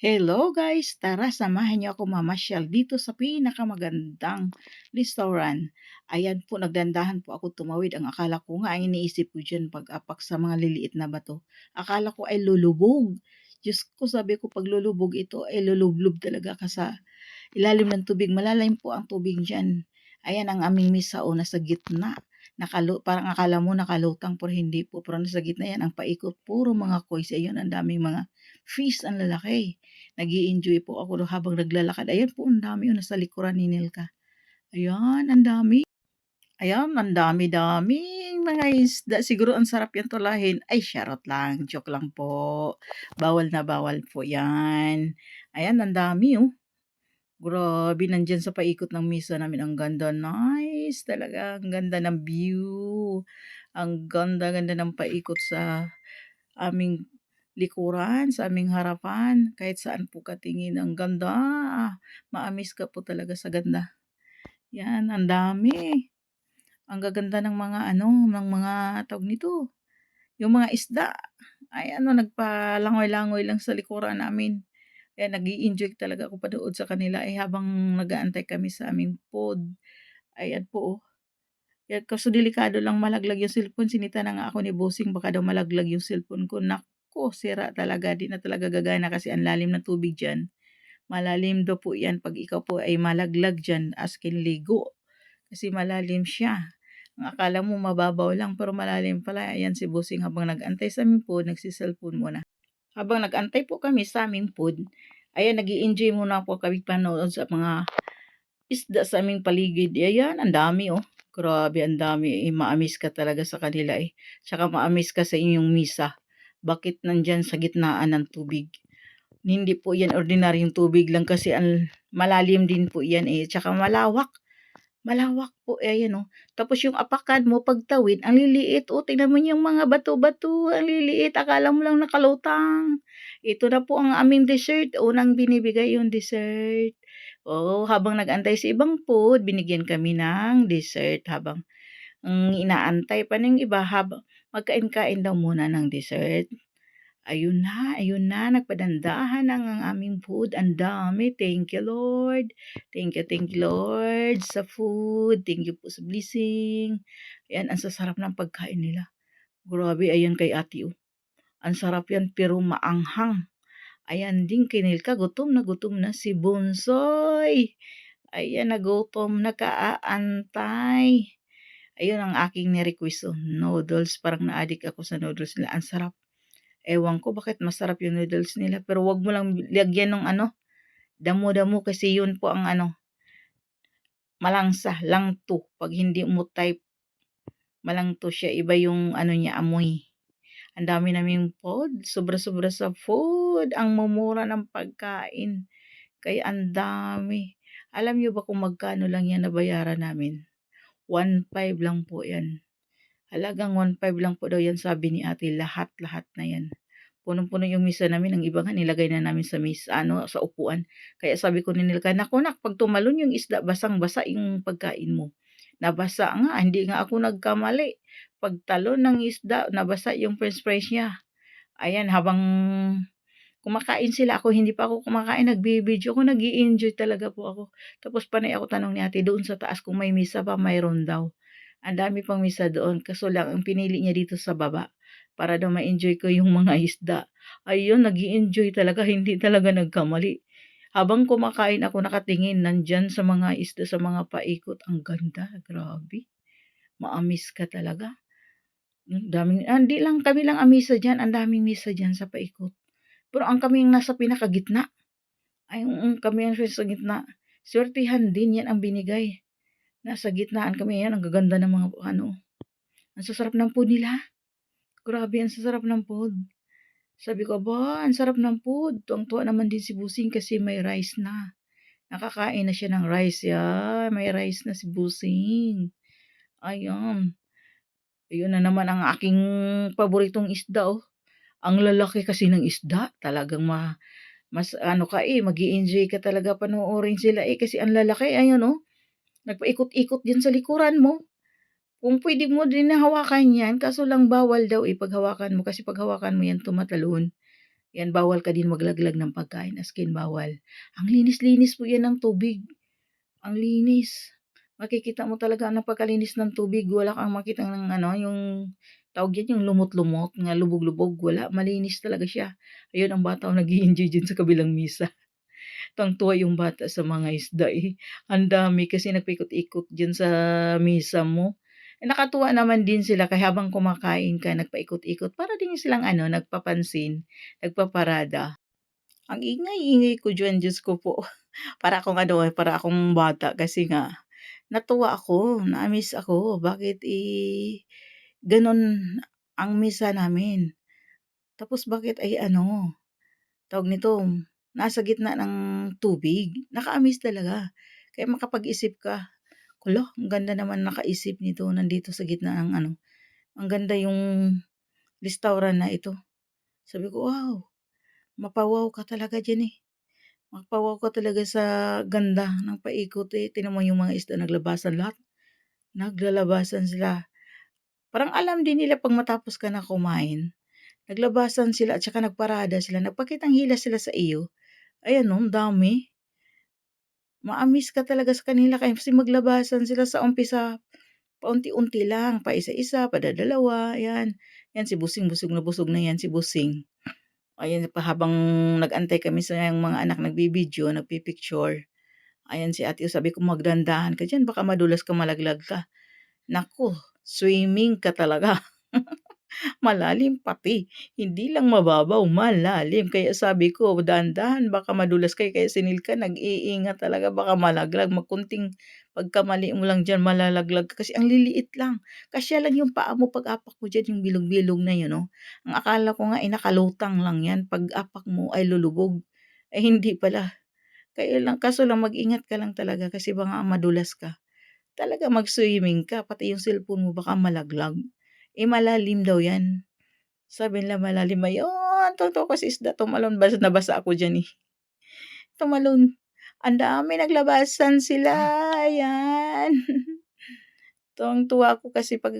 Hello guys! Tara, samahan niyo ako mamasyal dito sa pinakamagandang restaurant. Ayan po, nagdandahan po ako tumawid. Ang akala ko nga, ang iniisip ko dyan pag-apak sa mga liliit na bato. Akala ko ay lulubog. Diyos ko, sabi ko pag lulubog ito ay lulublob talaga ka sa ilalim ng tubig. Malalim po ang tubig dyan. Ayan ang aming misa o nasa gitna. Parang akala mo nakalutang pero hindi po. Pero nasa gitna yan ang paikot. Puro mga kois. Ayun ang daming mga fish ang lalaki. Nag-i-enjoy po ako habang naglalakad. Ayan po ang dami yung nasa likuran ni Nilka. Ayan, ang dami. Ayan, ang dami-daming mga isda. Siguro ang sarap yan tulahin. Ay, charot lang. Joke lang po. Bawal na bawal po yan. Ayan, ang dami oh. Grabe, nandiyan sa paikot ng misa namin. Ang ganda, nice talaga. Ang ganda ng view. Ang ganda-ganda ng paikot sa aming likuran, sa aming harapan. Kahit saan po katingin, ang ganda. Maamis ka po talaga sa ganda. Yan, ang dami. Ang gaganda ng mga ng mga tawag nito. Yung mga isda. Ay nagpalangoy-langoy lang sa likuran namin. Kaya nag-i-enjoy talaga ako panood sa kanila habang nag-aantay kami sa aming pod. Ayan po oh. Kaya kaso delikado lang malaglag yung cellphone. Sinita na nga ako ni bossing baka daw malaglag yung cellphone ko. Naku, sira talaga. Di na talaga gagana kasi ang lalim ng tubig dyan. Malalim daw po yan pag ikaw po ay malaglag dyan as ligo. Kasi malalim siya. Ang akala mo mababaw lang pero malalim pala. Ayan si bossing habang nag-antay sa aming pod, nagsiselfone muna. Habang nag-antay po kami sa aming pod, ayan, nag-i-enjoy muna po kami panood sa mga isda sa aming paligid. Ayan, ang dami oh. Grabe, ang dami. Maamis ka talaga sa kanila eh. Tsaka maamis ka sa inyong misa. Bakit nandyan sa gitnaan ng tubig? Hindi po yan ordinaryong tubig lang kasi malalim din po yan eh. Tsaka malawak. Malawak po, ayan oh. Tapos yung apakan mo pagtawid, ang liliit oh. Tingnan mo yung mga bato-bato, ang liliit. Akala mo lang nakalutang. Ito na po ang aming dessert. Unang binibigay yung dessert. Oh, habang nag-antay sa ibang food, binigyan kami ng dessert habang inaantay pa ng iba habang magkain-kain daw muna ng dessert. Ayun na, nagpadandahan ang aming food. Ang dami. Thank you, Lord. Thank you, Lord, sa food. Thank you po sa blessing. Ayan, ang sasarap ng pagkain nila. Grabe, ayan kay ate, oh. Ang sarap yan, pero maanghang. Ayan din, kinilka, gutom na si Bunsoy. Ayan, nagutom, nakaantay. Ayun ang aking ni-request, oh, noodles. Parang na-addict ako sa noodles nila. Ang sarap. Ewan ko bakit masarap yung noodles nila. Pero wag mo lang lagyan ng damo-damo kasi yun po ang malangsa, langto. Pag hindi mo type, malangto siya. Iba yung niya, amoy. Ang dami naming food. Sobra-sobra sa food. Ang mumura ng pagkain. Kaya ang dami. Alam niyo ba kung magkano lang yan nabayaran namin? 1.5 lang po yan. Halagang 1.5 lang po daw yan, sabi ni ate. Lahat-lahat na yan. Punong-puno yung misa namin. Ang iba nga nilagay na namin sa misa, sa upuan. Kaya sabi ko ni Nilka, naku nak, pag tumalon yung isda, basang-basa yung pagkain mo. Nabasa nga, hindi nga ako nagkamali. Pag talon ng isda, nabasa yung french fries niya. Ayan, habang kumakain sila, ako hindi pa ako kumakain, nagbibideo ako, nag-i-enjoy talaga po ako. Tapos panay ako tanong ni ate doon sa taas kung may misa pa, mayroon daw. Ang dami pang misa doon, kaso lang ang pinili niya dito sa baba para daw ma-enjoy ko yung mga isda. Ayun, nag-i-enjoy talaga, hindi talaga nagkamali. Habang kumakain ako nakatingin, nandyan sa mga isda, sa mga paikot. Ang ganda, grabe. Maamis ka talaga. Hindi lang kami lang ang misa dyan, ang daming misa dyan sa paikot. Pero ang kami yung nasa pinakagitna. Ay, kami ang sa gitna. Swertihan din yan ang binigay. Nasa gitnaan kami yan, ang gaganda ng mga ang sasarap ng food nila. Grabe, ang sasarap ng food. Sabi ko, ba, ang sarap ng food. Tuwang-tuwa naman din si Busing kasi may rice na. Nakakain na siya ng rice. May rice na si Busing. Ayun. Ayun na naman ang aking paboritong isda, oh. Ang lalaki kasi ng isda. Talagang mas mag-i-enjoy ka talaga panoorin sila kasi ang lalaki. Ayun, oh. Nagpaikot-ikot din sa likuran mo. Kung pwede mo din na hawakan yan, kaso lang bawal daw pag hawakan mo kasi pag hawakan mo yan tumatalon. Yan, bawal ka din maglaglag ng pagkain, as in bawal. Ang linis-linis po yan ng tubig, ang linis. Makikita mo talaga ang napakalinis ng tubig, wala kang makitang ano, yung tawag diyan, yung lumot-lumot, nga lubog-lubog, wala, malinis talaga siya. Ayun, ang bata nag-e-enjoy diyan sa kabilang misa. Tuwang-tuwa yung bata sa mga isda, eh. Ang dami kasi nagpaikot-ikot diyan sa misa mo. Eh, nakatuwa naman din sila kaya habang kumakain ka nagpaikot-ikot para din silang ano, nagpapansin, nagpaparada. Ang ingay-ingay ko diyan, Diyos ko po. Para akong ano, para akong bata kasi nga natuwa ako, na-amaze ako bakit, gano'n ang misa namin. Tapos bakit ay ano, tawag nito, nasa gitna ng tubig. Nakaka-amaze talaga. Kaya makapag-isip ka, hala, ang ganda naman nakaisip nito, nandito sa gitna ng ano, ang ganda yung restaurant na ito. Sabi ko, wow, mapawaw ka talaga diyan, eh. Mapapawaw ka talaga sa ganda ng paikot, eh. Tingnan mo yung mga isda naglabasan lahat, naglalabasan sila. Parang alam din nila 'pag matapos ka na kumain, naglabasan sila at saka nagparada sila, nagpakitang-hila sila sa iyo. Ayan oh, ang dami. Ma-amaze ka talaga sa kanila kasi maglabasan sila sa umpisa, paunti-unti lang, paisa-isa, padadalawa, 'yan. 'Yan si Busing, busog na 'yan si Busing. Ayan pa habang nag-antay kami sa mga anak nagbibideo, nagpi-picture. Ayan si ate, sabi ko, "Magdahan-dahan ka diyan baka madulas ka, malaglag ka." Naku, swimming ka talaga. Malalim pati, hindi lang mababaw, malalim. Kaya sabi ko, dahan-dahan baka madulas ka, kaya sinilka nag-iingat talaga baka malaglag, konting pagkamali mo lang diyan malalaglag ka kasi ang liliit lang. Kasya lang yung paa mo pag-apak mo diyan, yung bilog-bilog na yun 'no. Ang akala ko nga ay nakalutang lang yan, pag-apak mo ay lulubog, eh hindi pala. Kaya lang kaso lang mag-ingat ka lang talaga kasi baka madulas ka. Talaga mag-swimming ka, pati yung cellphone mo baka malaglag. Eh, malalim daw yan. Sabi nila malalim, ayun, totoo kasi isda tumalon, nabasa ako diyan, eh. Tumalon, ang dami naglabasan sila, ayan. Tuwang-tuwa ako kasi 'pag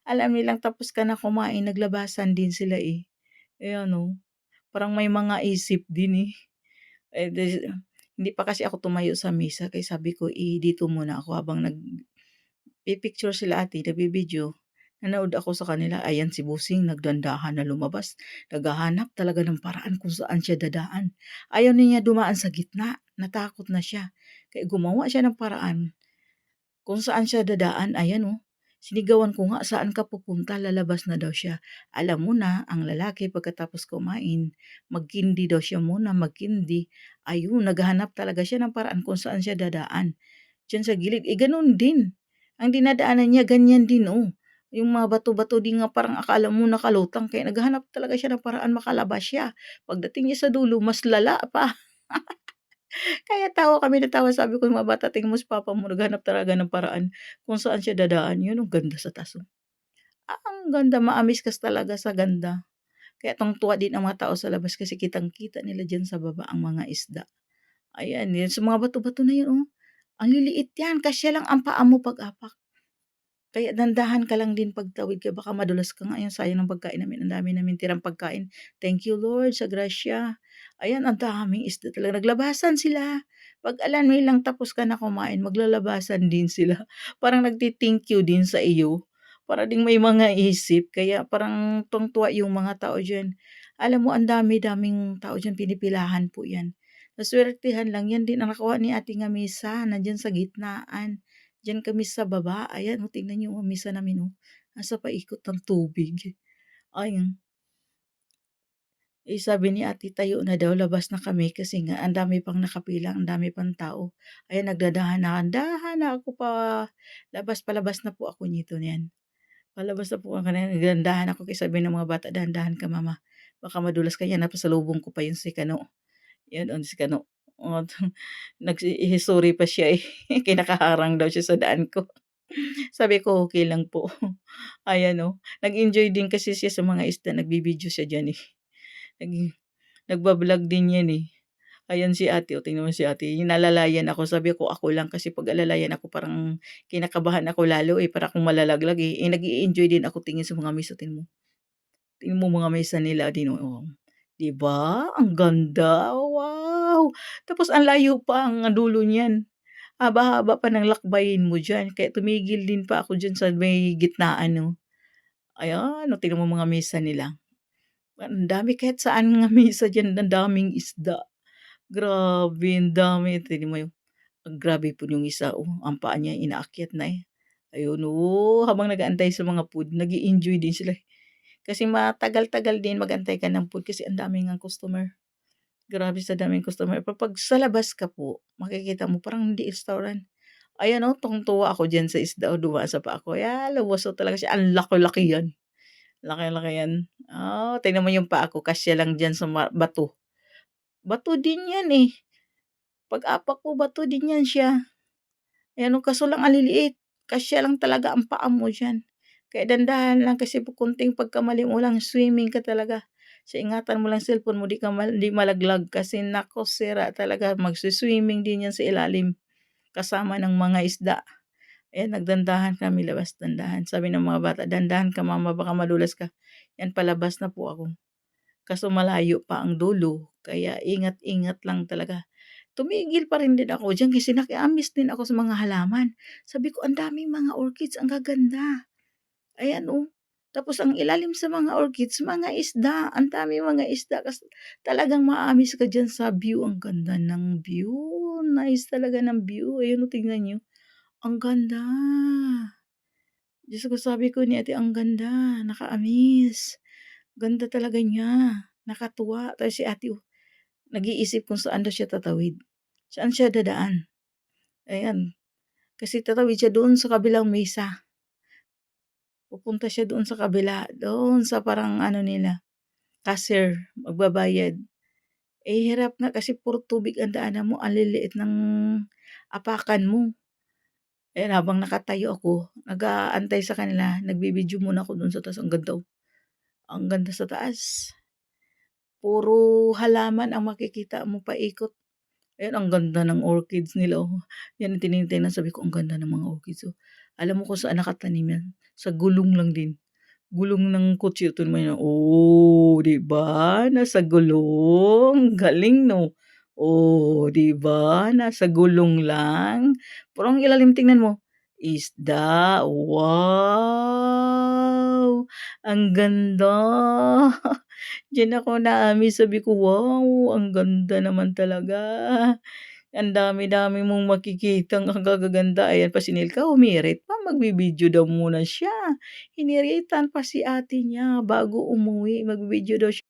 alam nilang tapos ka na kumain naglabasan din sila, eh. Ayan, oh, parang may mga isip din, eh. Eh, hindi pa kasi ako tumayo sa mesa kaya sabi ko, dito muna ako habang nagpi-picture sila ate, nagvi-video. Nanood ako sa kanila, ayan si Busing nagdandahan na lumabas, naghahanap talaga ng paraan kung saan siya dadaan. Ayaw na niya dumaan sa gitna, natakot na siya. Kaya gumawa siya ng paraan kung saan siya dadaan, ayan oh. Sinigawan ko nga, saan ka pupunta? Lalabas na daw siya. Alam mo na, ang lalaki pagkatapos kumain, magkindi daw siya muna, magkindi. Ayun, naghahanap talaga siya ng paraan kung saan siya dadaan. Diyan sa gilid, gano'n din. Ang dinadaanan niya ganyan din, oh. Yung mga bato-bato din nga parang akala mo nakalutang kaya naghahanap talaga siya ng paraan makalabas siya. Pagdating niya sa dulo mas lala pa. Kaya tawa kami ng tawa, sabi ko, "Mga bata, tingnan mo si papa mo naghanap talaga ng paraan kung saan siya dadaan." Yun ang ganda sa taas, oh. Ang ganda, ma-amaze ka talaga sa ganda. Kaya tuwang-tuwa din ang mga tao sa labas kasi kitang-kita nila diyan sa baba ang mga isda. Ayan, yun sa mga bato-bato na yun, oh. Ang liliit yan, kasya lang ang paa mo pag-apak. Kaya dahan-dahan ka lang din pagtawid ka baka madulas ka nga, ayan sayang ng pagkain namin, ang dami naming tirang pagkain. Thank you Lord sa grasya. Ayan, ang daming isda talaga, naglabasan sila. 'Pag alam nilang tapos ka na kumain maglalabasan din sila. Parang nagte-thank you din sa iyo. Para ding may mga isip kaya parang tuwang-tuwa yung mga tao diyan. Alam mo ang dami-daming tao diyan, pinipilahan po 'yan. Nasuwertehan lang 'yan din ang nakuha ni ate nga mesa, nandiyan sa gitnaan. Diyan kami sa baba, ayan oh, tingnan niyo, oh, misa namin, oh, nasa paikot ng tubig. Ayun, sabi ni ate tayo na daw, labas na kami kasi nga ang dami pang nakapila, ang dami pang tao. Ayan, nagdadahan-dahan na ako pa, palabas na po ako nito niyan. Palabas na po ako niyan, nagdahan-dahan ako kaya sabi ng mga bata, "Dahan-dahan ka mama, baka madulas ka niyan." Napasalubong ko pa yung si Kano, 'yan, si Kano, oh, sorry pa siya, eh, kinakaharang daw siya sa daan ko. Sabi ko, "Okey lang po." Ayan, oh, nag-enjoy din kasi siya sa mga isda, nagbibideo siya diyan, eh. Nag Nagba-vlog din 'yan, eh. Ayan si ate, oh, tingnan mo si ate, yung nalalayan ako, sabi ko, "Ako lang," kasi 'pag alalayan ako parang kinakabahan ako lalo, eh, para akong malalaglag, eh. Nag-e-enjoy din ako tingin sa mga mesa, tingnan mo. Tingnan mo mga mesa nila din, oh. 'Di ba, ang ganda, wow! Tapos ang layo pa ang dulo niyan, haba-haba pa ng lakbayin mo diyan kaya tumigil din pa ako diyan sa may gitnaan 'no. Ayan, oh, tignan mo mga mesa nila, ang dami kahit saan nga mesa diyan, ang daming isda. Grabe ang dami, tignan mo yung grabe po yung isa, oh, ang paa niya inaakyat na, eh. Ayun, oh, habang nag-aantay sa mga food nag-e-enjoy din sila, eh. Kasi matagal-tagal din mag-antay ka ng food kasi ang dami ngang customer. Grabe sa daming customer. Kapag sa labas ka po, makikita mo parang hindi restaurant. Ayan, oh, tuwang-tuwa ako diyan sa isda, oh, dumaan sa paa ko. Ya, luwas, oh, talaga siya. Ang laki-laki yan, laki-laki yan. Oh, tingnan mo yung paa ko kasya lang diyan sa bato. Bato din yan, eh. Pag-apak mo bato din yan siya. Ayan, oh, kaso lang ang liliit. Kasya lang talaga ang paa mo diyan. Kaya dandahan lang kasi po konting pagkamali mo lang swimming ka talaga. So, ingatan mo lang cellphone mo di malaglag kasi naku sira talaga magsi-swimming din yan sa ilalim kasama ng mga isda. Ayan, nagdandahan kami labas, dandahan. Sabi ng mga bata, "Dandahan ka mama baka madulas ka." Yan palabas na po ako. Kaso malayo pa ang dulo kaya ingat-ingat lang talaga. Tumigil pa rin din ako diyan kasi nakiamis din ako sa mga halaman. Sabi ko, "Ang daming mga orchids, ang gaganda." Ayan, oh. Tapos ang ilalim sa mga orchids, mga isda, ang daming mga isda talagang maamis ka diyan sa view. Ang ganda ng view, nice talaga ng view. Ayun, oh, tingnan niyo, ang ganda. Diyos ko, sabi ko ni ate, "Ang ganda, nakaamis." Ganda talaga niya, nakatuwa. Tapos si ate, oh, nag-iisip kung saan daw siya tatawid. Saan siya dadaan? Ayan, kasi tatawid siya doon sa kabilang mesa. Pupunta siya doon sa kabila, doon sa parang ano nila, cashier, magbabayad. Eh, hirap nga kasi puro tubig ang daanan mo, ang liliit ng apakan mo. Ayan, habang nakatayo ako, nag-aantay sa kanila, nagvi-video muna ako doon sa taas. Ang ganda, oh. Ang ganda sa taas. Puro halaman ang makikita mo paikot. Ayan, ang ganda ng orchids nila, oh. Yan ang tinitingnan, sabi ko, ang ganda ng mga orchids, oh. Alam mo kung saan nakatanim yan? Sa gulong lang din. Gulong ng kutsi, tignan mo yan, oh, 'di ba, nasa gulong, galing 'no? Oh, 'di ba, nasa gulong lang, pero ang ilalim tingnan mo, isda, wow, ang ganda. Diyan ako na-amaze, sabi ko, "Wow, ang ganda naman talaga." Ang dami-dami mong makikitang ang gagaganda, ayan pa si Nilka humirit pa, magvi-video daw muna siya. Hiniritan pa si ate niya bago umuwi, magvi-video daw siya.